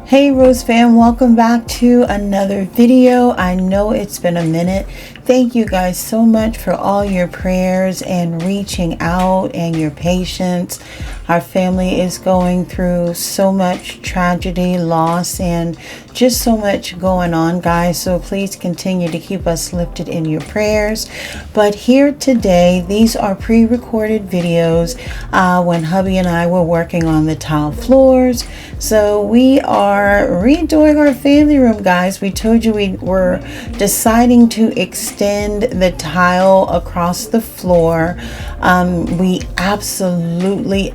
Hey Rose fam, welcome back to another video. I know it's been a minute. Thank you guys so much for all your prayers and reaching out and your patience. Our family is going through so much tragedy, loss, and just so much going on, guys. So please continue to keep us lifted in your prayers. But here today, these are pre-recorded videos when hubby and I were working on the tile floors. So we are redoing our family room, guys. We told you we were deciding to extend the tile across the floor. We absolutely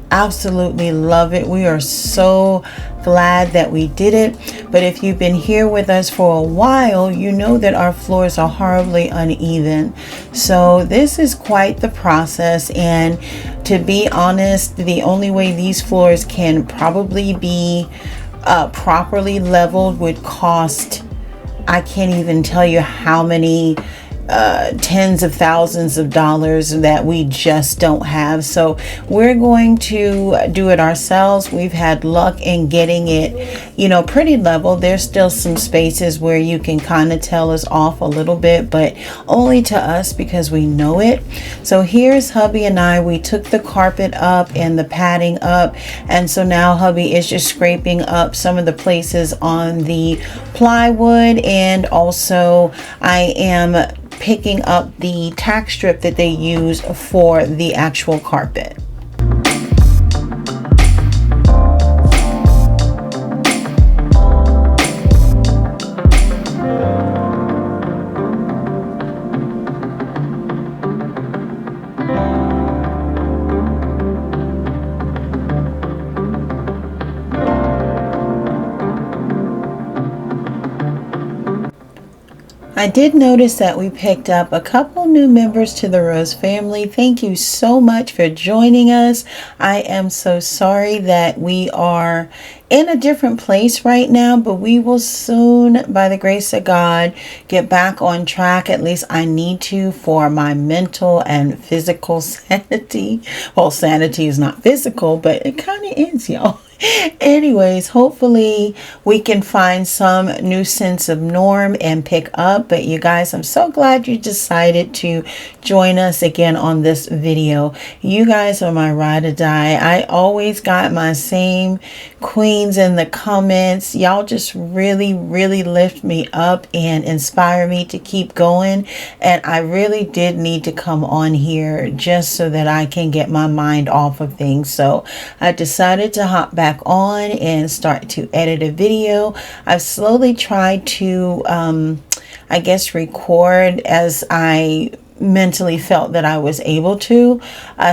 love it. We are so glad that we did it. But if you've been here with us for a while, you know that our floors are horribly uneven. So this is quite the process, and to be honest, the only way these floors can probably be properly leveled would cost, I can't even tell you how many tens of thousands of dollars that we just don't have. So we're going to do it ourselves. We've had luck in getting it, you know, pretty level. There's still some spaces where you can kind of tell us off a little bit, but only to us because we know it. So here's hubby and I. We took the carpet up and the padding up, and so now hubby is just scraping up some of the places on the plywood, and also I am picking up the tack strip that they use for the actual carpet. I did notice that we picked up a couple new members to the Rose family. Thank you so much for joining us. I am so sorry that we are in a different place right now, but we will soon, by the grace of God, get back on track. At least I need to, for my mental and physical sanity. Well, sanity is not physical, but it kind of is, y'all. Anyways, hopefully we can find some new sense of norm and pick up. But you guys, I'm so glad you decided to join us again on this video. You guys are my ride or die. I always got my same queens in the comments. Y'all just really lift me up and inspire me to keep going. And I really did need to come on here just so that I can get my mind off of things. So I decided to hop back on and start to edit a video. I've slowly tried to I guess record as I mentally felt that I was able to.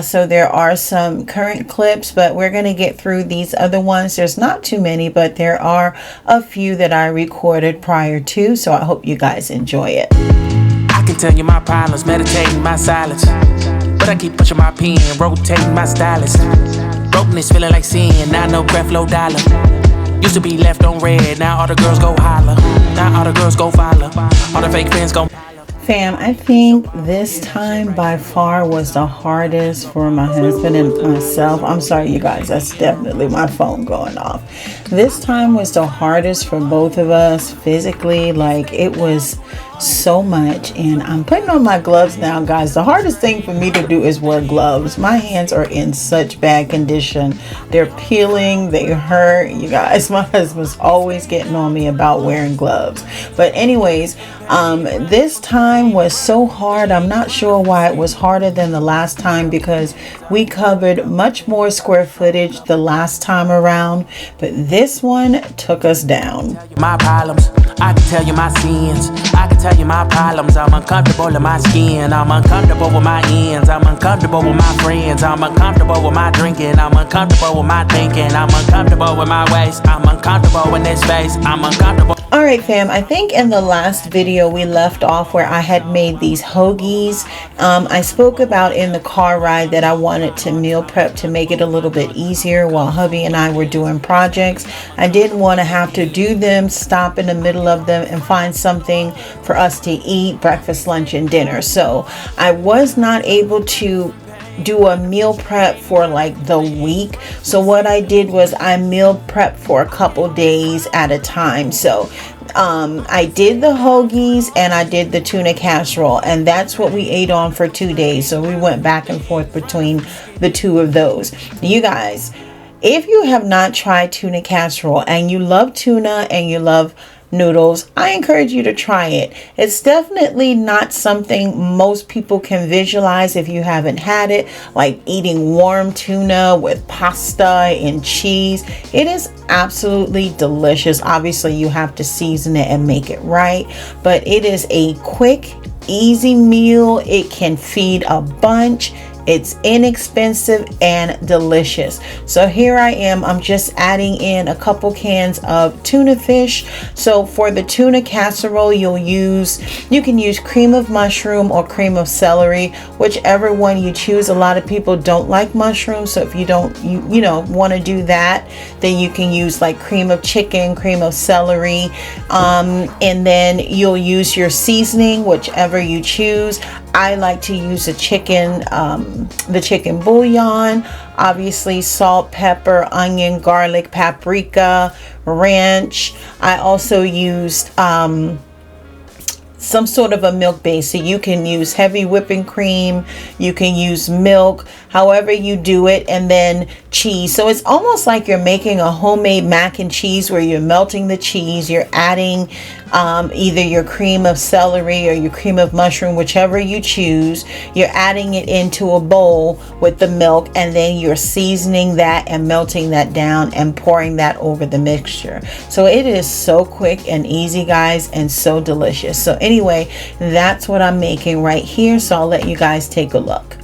So there are some current clips, but we're going to get through these other ones. There's not too many, but there are a few that I recorded prior to, so I hope you guys enjoy it. I can tell you my problems, meditating my silence, but I keep pushing my pen, rotating my stylus. Brokenness feeling like sin, now no breath, low dollar. Used to be left on red, now all the girls go holler. Now all the girls go follow, all the fake fans go. Fam, I think this time by far was the hardest for my husband and myself. I'm sorry, you guys, that's definitely my phone going off. This time was the hardest for both of us physically. Like, it was so much, and I'm putting on my gloves now, guys. The hardest thing for me to do is wear gloves. My hands are in such bad condition. They're peeling, they hurt. You guys, my husband's always getting on me about wearing gloves. But anyways, this time was so hard. I'm not sure why it was harder than the last time, because we covered much more square footage the last time around, but this one took us down. My problems, I can tell you my sins, I can tell you my problems. I'm uncomfortable in my skin, I'm uncomfortable with my ends, I'm uncomfortable with my friends, I'm uncomfortable with my drinking, I'm uncomfortable with my thinking, I'm uncomfortable with my ways, I'm uncomfortable in this space, I'm uncomfortable. Alright fam, I think in the last video we left off where I had made these hoagies. I spoke about in the car ride that I wanted to meal prep to make it a little bit easier while hubby and I were doing projects. I didn't want to have to do them, stop in the middle of them and find something for us to eat, breakfast, lunch, and dinner. So I was not able to do a meal prep for like the week. So what I did was I meal prepped for a couple days at a time. So I did the hoagies and I did the tuna casserole, and that's what we ate on for 2 days. So we went back and forth between the two of those. You guys, if you have not tried tuna casserole and you love tuna and you love noodles, I encourage you to try it. It's definitely not something most people can visualize if you haven't had it, like eating warm tuna with pasta and cheese. It is absolutely delicious. Obviously, you have to season it and make it right, but it is a quick, easy meal. It can feed a bunch. It's inexpensive and delicious. So here I am. I'm just adding in a couple cans of tuna fish. So for the tuna casserole, you can use cream of mushroom or cream of celery, whichever one you choose. A lot of people don't like mushrooms, so if you don't want to do that, then you can use like cream of chicken, cream of celery, and then you'll use your seasoning, whichever you choose. I like to use the chicken bouillon, obviously salt, pepper, onion, garlic, paprika, ranch. I also used some sort of a milk base. So you can use heavy whipping cream, you can use milk, however you do it, and then cheese. So it's almost like you're making a homemade mac and cheese where you're melting the cheese, you're adding either your cream of celery or your cream of mushroom, whichever you choose. You're adding it into a bowl with the milk, and then you're seasoning that and melting that down and pouring that over the mixture. So it is so quick and easy, guys, and so delicious. So anyway, that's what I'm making right here. So I'll let you guys take a look.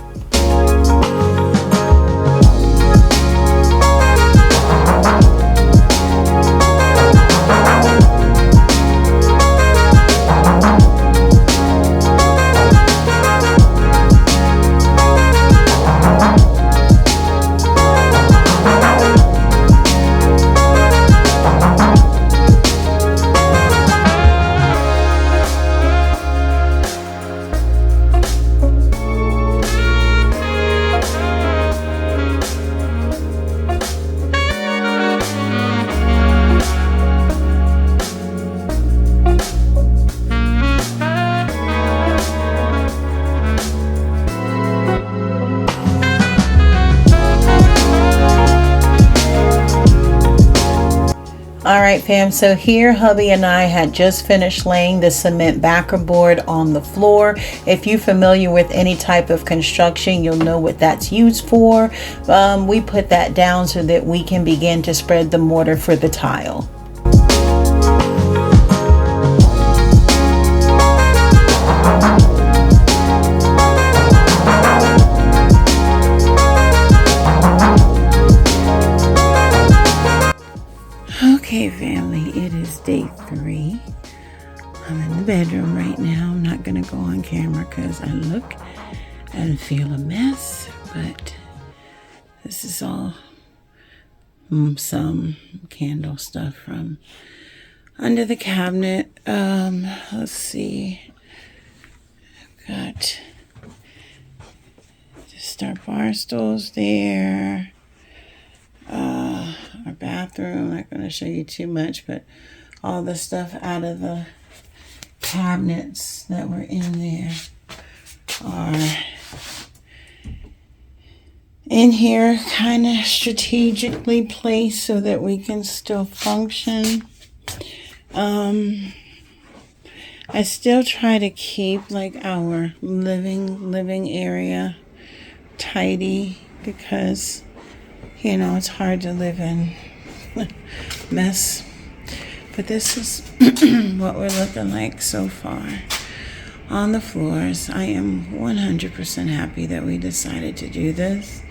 All right, fam, so here hubby and I had just finished laying the cement backer board on the floor. If you're familiar with any type of construction, you'll know what that's used for. We put that down so that we can begin to spread the mortar for the tile. Okay, family, it is day 3. I'm in the bedroom right now. I'm not going to go on camera because I look and feel a mess, but this is all some candle stuff from under the cabinet. Let's see. I've got just our bar stools there. Our bathroom, I'm not going to show you too much, but all the stuff out of the cabinets that were in there are in here, kind of strategically placed so that we can still function. I still try to keep like our living area tidy because it's hard to live in mess. But this is what we're looking like so far on the floors. I am 100% happy that we decided to do this.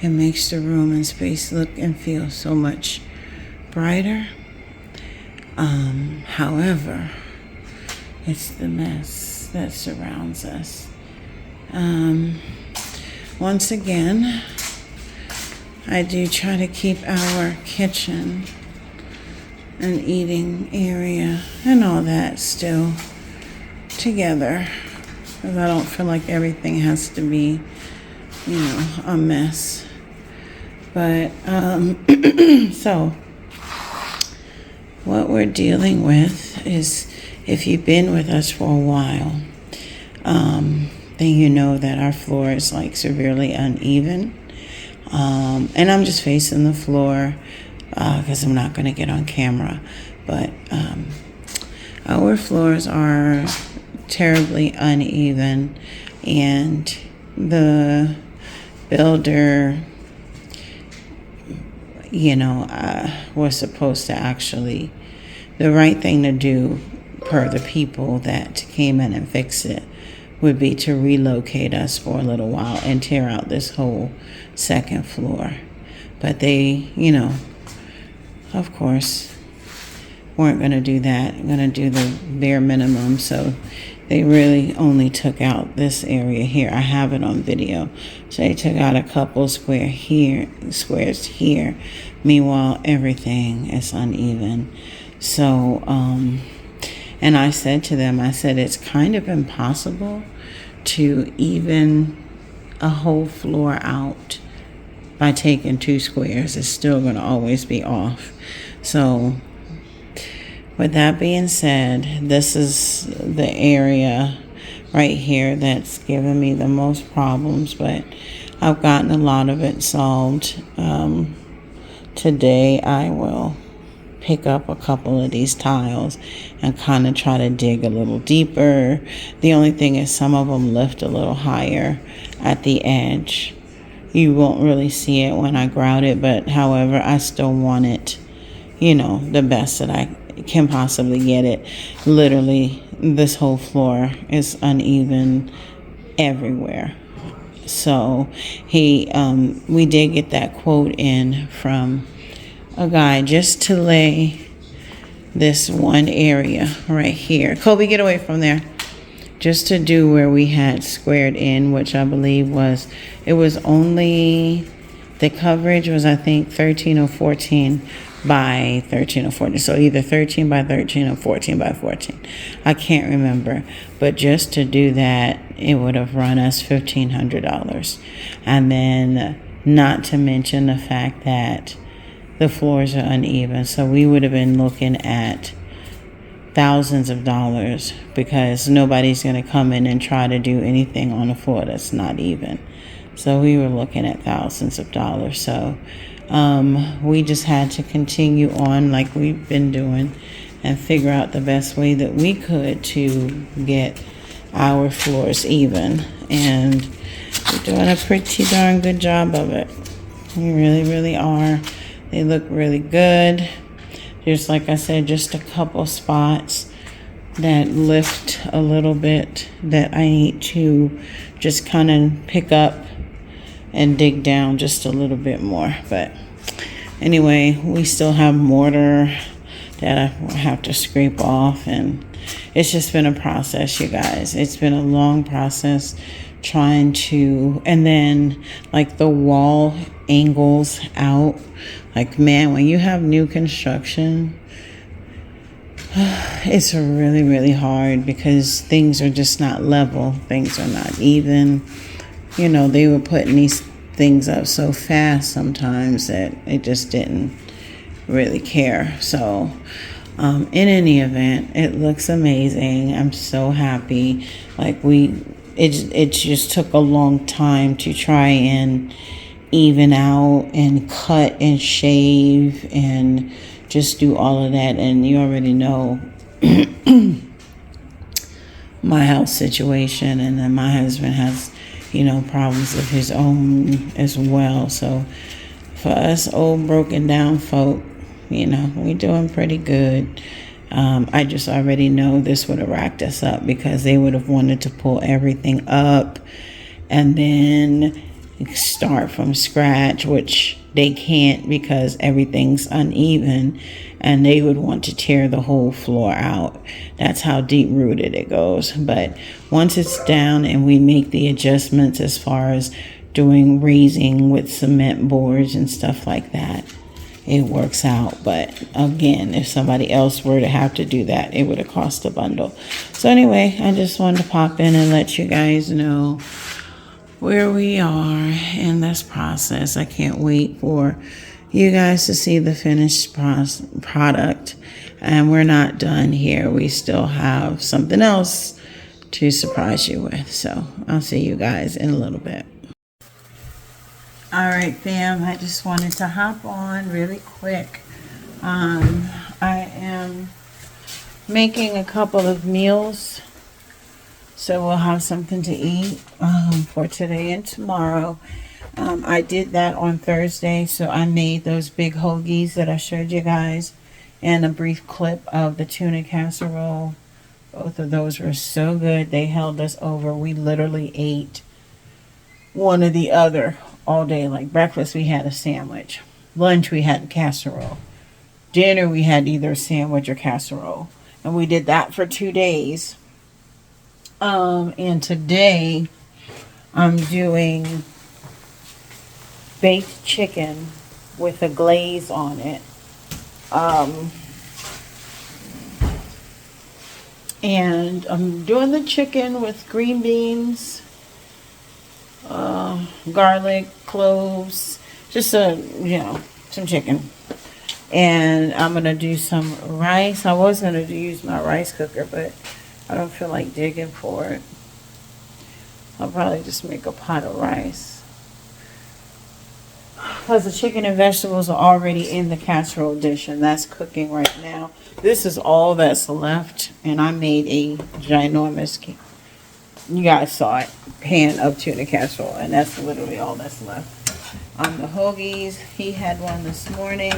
It makes the room and space look and feel so much brighter. However, it's the mess that surrounds us. Once again, I do try to keep our kitchen and eating area and all that still together because I don't feel like everything has to be a mess. But, so what we're dealing with is, if you've been with us for a while, then you know that our floor is like severely uneven. And I'm just facing the floor because I'm not going to get on camera. But our floors are terribly uneven, and the builder, was supposed to actually, the right thing to do per the people that came in and fixed it would be to relocate us for a little while and tear out this whole second floor. But they, of course, weren't going to do that, going to do the bare minimum. So they really only took out this area here. I have it on video. So they took out a couple squares here. Meanwhile, everything is uneven. So, and I said to them, it's kind of impossible to even a whole floor out by taking 2 squares. It's still going to always be off. So with that being said, this is the area right here that's given me the most problems, but I've gotten a lot of it solved. Today I will pick up a couple of these tiles and kind of try to dig a little deeper. The only thing is some of them lift a little higher at the edge. You won't really see it when I grout it, but however, I still want it, the best that I can possibly get it. Literally, this whole floor is uneven everywhere. So we did get that quote in from a guy just to lay this one area right here. Kobe, get away from there. Just to do where we had squared in, which I believe it was only, the coverage was, I think, 13 or 14 by 13 or 14. So either 13 by 13 or 14 by 14. I can't remember. But just to do that, it would have run us $1,500. And then not to mention the fact that the floors are uneven. So we would have been looking at thousands of dollars, because nobody's going to come in and try to do anything on a floor that's not even. So we were looking at thousands of dollars. So we just had to continue on like we've been doing and figure out the best way that we could to get our floors even. And we're doing a pretty darn good job of it. We really, really are. They look really good. Just like I said, just a couple spots that lift a little bit that I need to just kind of pick up and dig down just a little bit more. But anyway, we still have mortar that I have to scrape off, and it's just been a process, you guys. It's been a long process trying to, and then like the wall angles out. Like, man, when you have new construction, it's really, really hard because things are just not level. Things are not even. They were putting these things up so fast sometimes that it just didn't really care. So, in any event, it looks amazing. I'm so happy. Like it just took a long time to try and even out and cut and shave and just do all of that. And you already know my health situation, and then my husband has problems of his own as well. So for us old broken down folk, we're doing pretty good. I just already know this would have racked us up, because they would have wanted to pull everything up and then start from scratch, which they can't because everything's uneven, and they would want to tear the whole floor out. That's how deep rooted it goes. But once it's down and we make the adjustments as far as doing raising with cement boards and stuff like that, it works out. But again, if somebody else were to have to do that, it would have cost a bundle. So anyway, I just wanted to pop in and let you guys know where we are in this process. I can't wait for you guys to see the finished product. And we're not done here. We still have something else to surprise you with. So I'll see you guys in a little bit. All right, fam, I just wanted to hop on really quick. I am making a couple of meals, so we'll have something to eat for today and tomorrow. I did that on Thursday, so I made those big hoagies that I showed you guys and a brief clip of the tuna casserole. Both of those were so good. They held us over. We literally ate one or the other all day. Like breakfast, we had a sandwich. Lunch, we had casserole. Dinner, we had either a sandwich or casserole. And we did that for 2 days. And today, I'm doing baked chicken with a glaze on it. And I'm doing the chicken with green beans, garlic, cloves, just some chicken. And I'm going to do some rice. I was going to use my rice cooker, but I don't feel like digging for it. I'll probably just make a pot of rice. Because the chicken and vegetables are already in the casserole dish, and that's cooking right now. This is all that's left, and I made a ginormous, you guys saw it, pan of tuna casserole, and that's literally all that's left. The hoagies, he had one this morning.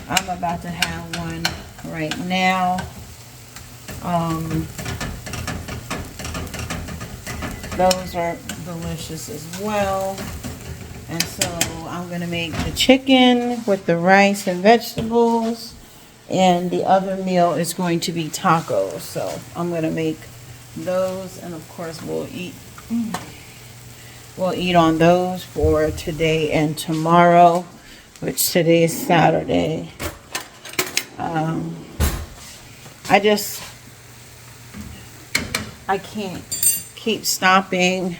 I'm about to have one right now. Those are delicious as well. And so I'm going to make the chicken with the rice and vegetables. And the other meal is going to be tacos. So I'm going to make those. And of course we'll eat on those for today and tomorrow, which today is Saturday. I can't keep stopping.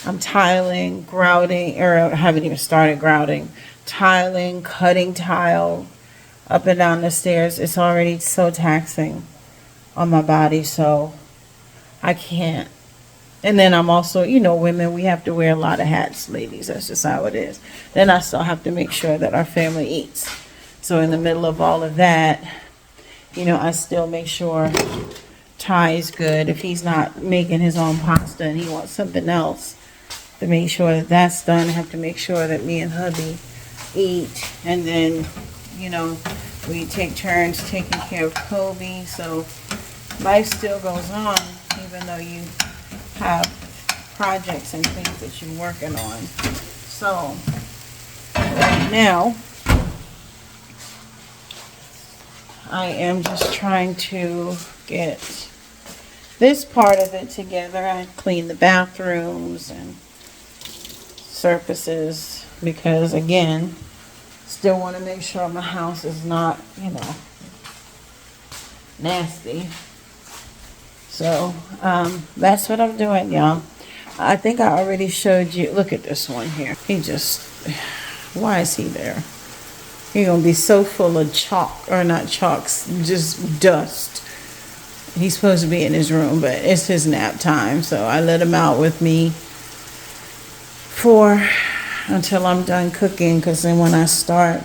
I'm tiling, grouting, or I haven't even started grouting. Tiling, cutting tile up and down the stairs. It's already so taxing on my body, so I can't. And then I'm also, women, we have to wear a lot of hats, ladies. That's just how it is. Then I still have to make sure that our family eats. So in the middle of all of that, I still make sure Ty is good. If he's not making his own pasta and he wants something else, to make sure that that's done. I have to make sure that me and hubby eat. And then, we take turns taking care of Kobe. So life still goes on, even though you have projects and things that you're working on. So right now, I am just trying to get this part of it together. I clean the bathrooms and surfaces because, again, still want to make sure my house is not, nasty. So that's what I'm doing, y'all. I think I already showed you. Look at this one here. Why is he there? He's gonna be so full of chalk, or not chalks, just dust. He's supposed to be in his room, but it's his nap time, so I let him out with me until I'm done cooking, because then when I start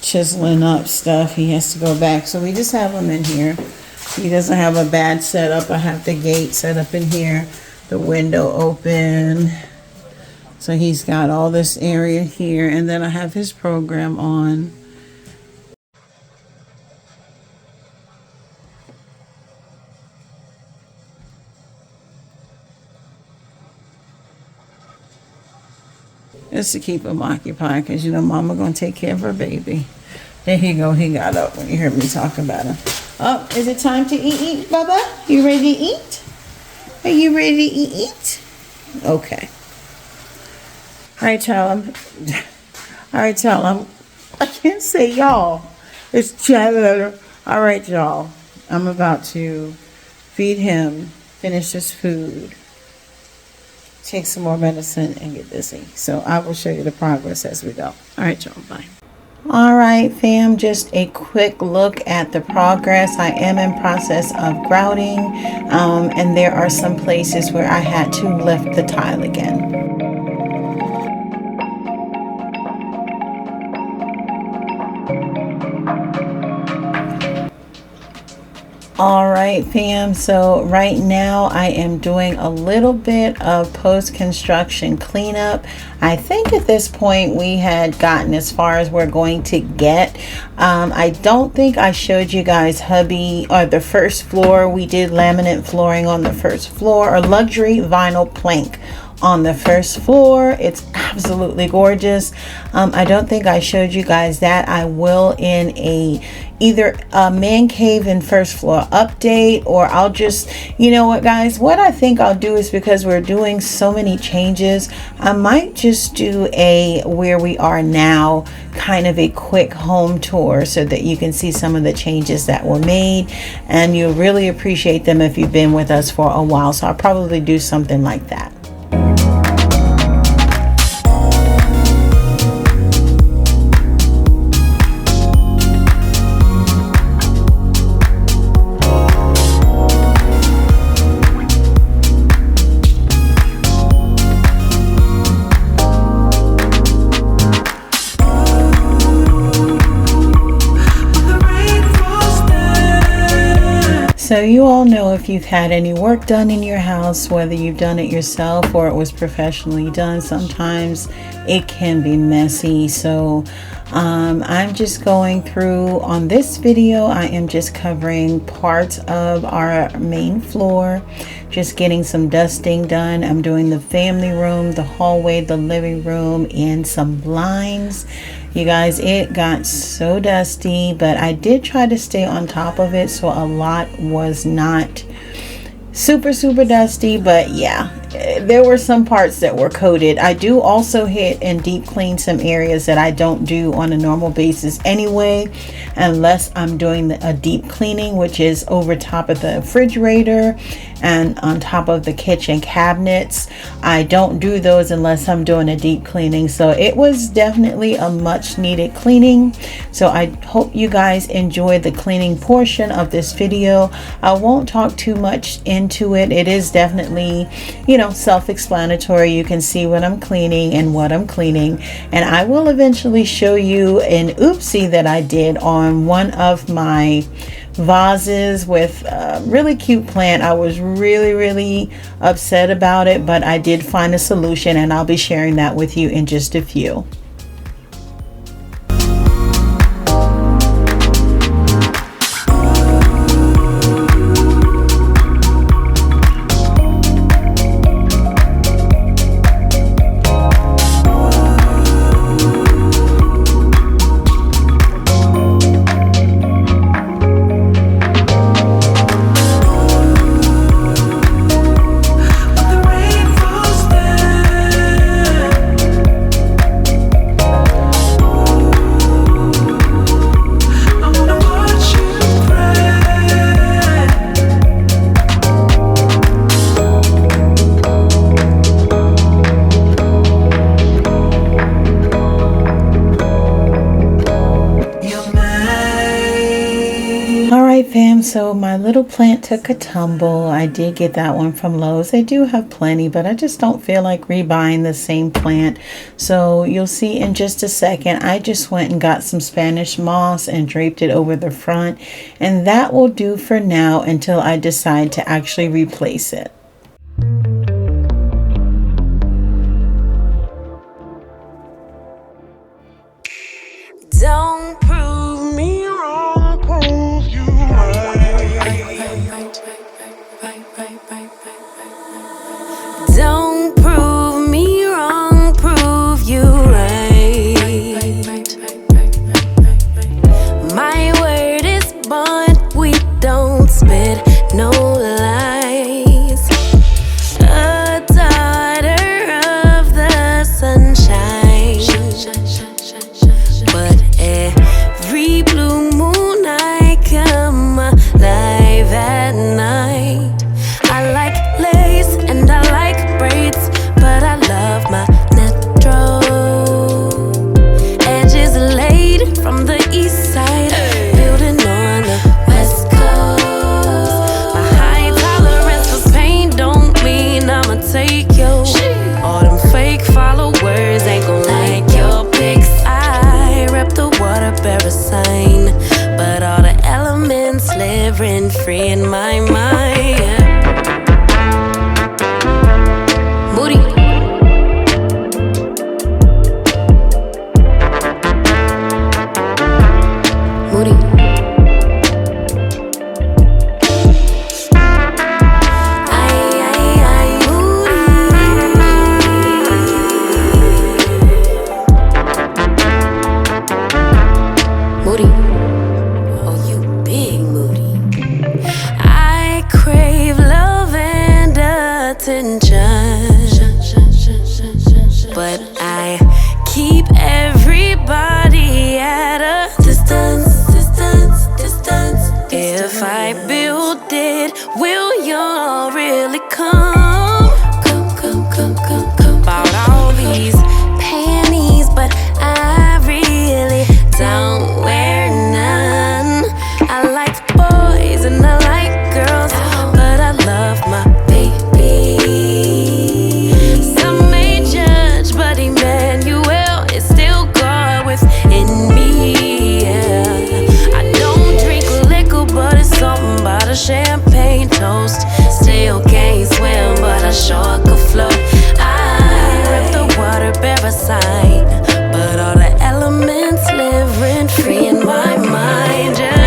chiseling up stuff, he has to go back. So we just have him in here. He doesn't have a bad setup. I have the gate set up in here, the window open. So he's got all this area here, and then I have his program on. Just to keep him occupied, because mama gonna take care of her baby. There he go. He got up when you heard me talking about him. Oh, is it time to eat, Bubba? You ready to eat? Are you ready to eat? Okay. All right, y'all. I can't say y'all. It's Chandler. All right, y'all. I'm about to feed him, finish his food. take some more medicine and get dizzy. So I will show you the progress as we go. All right, y'all, bye. All right, fam, just a quick look at the progress. I am in process of grouting, and there are some places where I had to lift the tile again. All right, fam, so right now I am doing a little bit of post-construction cleanup. I think at this point we had gotten as far as we're going to get. I don't think I showed you guys hubby or the first floor. We did laminate flooring on the first floor, or luxury vinyl plank on the first floor. It's absolutely gorgeous. I don't think I showed you guys that. I will in either a man cave and first floor update, or I'll just, you know what guys, what I think I'll do is, because we're doing so many changes, I might just do a where we are now, kind of a quick home tour, so that you can see some of the changes that were made, and you'll really appreciate them if you've been with us for a while. So I'll probably do something like that. So you all know, if you've had any work done in your house, whether you've done it yourself or it was professionally done, sometimes it can be messy. So I'm just going through, on this video, I am just covering parts of our main floor, just getting some dusting done. I'm doing the family room, the hallway, the living room, and some blinds. You guys, it got so dusty, but I did try to stay on top of it, so a lot was not super dusty, but yeah, there were some parts that were coated. I do also hit and deep clean some areas that I don't do on a normal basis anyway, unless I'm doing a deep cleaning, which is over top of the refrigerator and on top of the kitchen cabinets. I don't do those unless I'm doing a deep cleaning. So it was definitely a much needed cleaning. So I hope you guys enjoy the cleaning portion of this video. I won't talk too much into it. It is definitely, you know, self-explanatory. You can see what I'm cleaning and what I'm cleaning, and I will eventually show you an oopsie that I did on one of my vases with a really cute plant. I was really upset about it, but I did find a solution, and I'll be sharing that with you in just a few. Fam, so my little plant took a tumble. I did get that one from Lowe's. They do have plenty, but I just don't feel like rebuying the same plant. So you'll see in just a second, I just went and got some Spanish moss and draped it over the front, and that will do for now until I decide to actually replace it. Don't prove me wrong, prove you right. Don't prove me wrong, prove you right. My word is bond, we don't spit no lies. A daughter of the sunshine, but every blue moon I come alive at night. I like lace and I like braids, but live rent free in my mind. Moody. Moody. Moody. Oh, you big Moody. I crave love and attention, but I keep everybody at a distance. If I build it, will y'all really come? Bought all these panties, but I really don't wear none. I like boys and I like girls, but I love my baby. Some may judge, but Emmanuel is still God within me. Yeah. I don't drink liquor, but it's something about a champagne toast. Still can't swim, but I sure could float. I rip the water parasite, but all the elements live rent free in my mind. Yeah.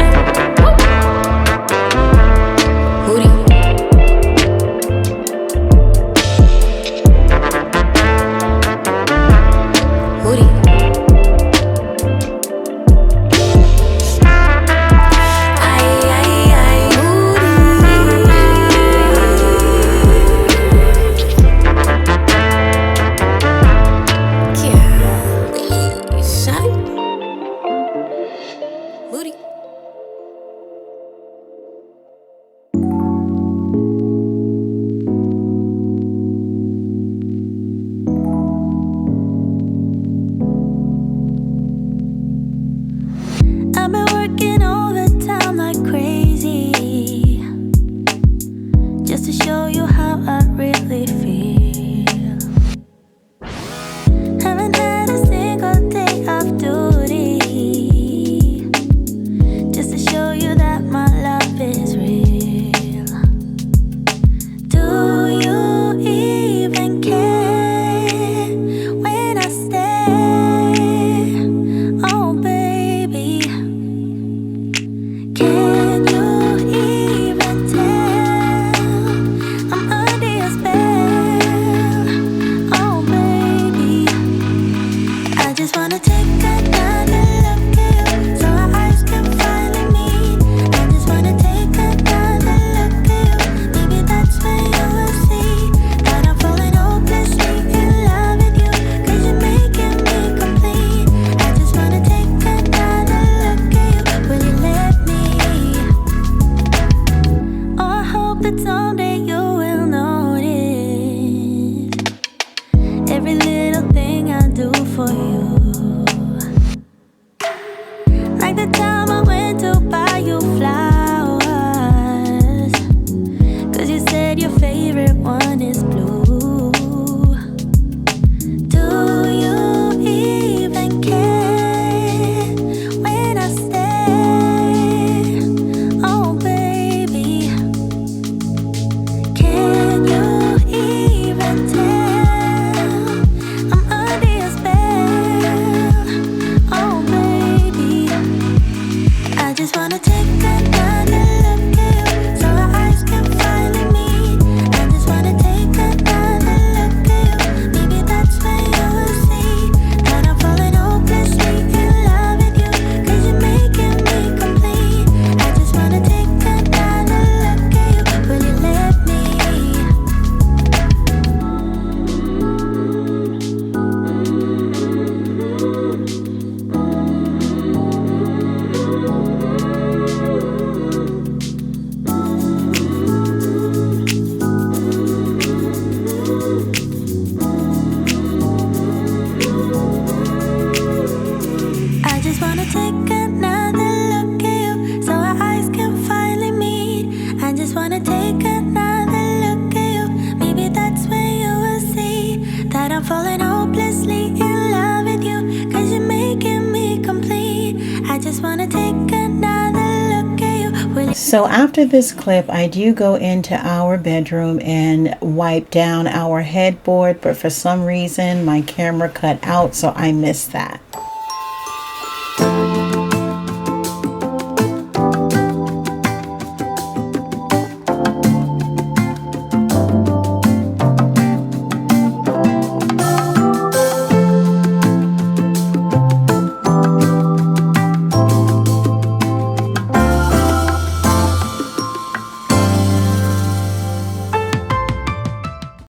So after this clip, I do go into our bedroom and wipe down our headboard, but for some reason my camera cut out, so I missed that.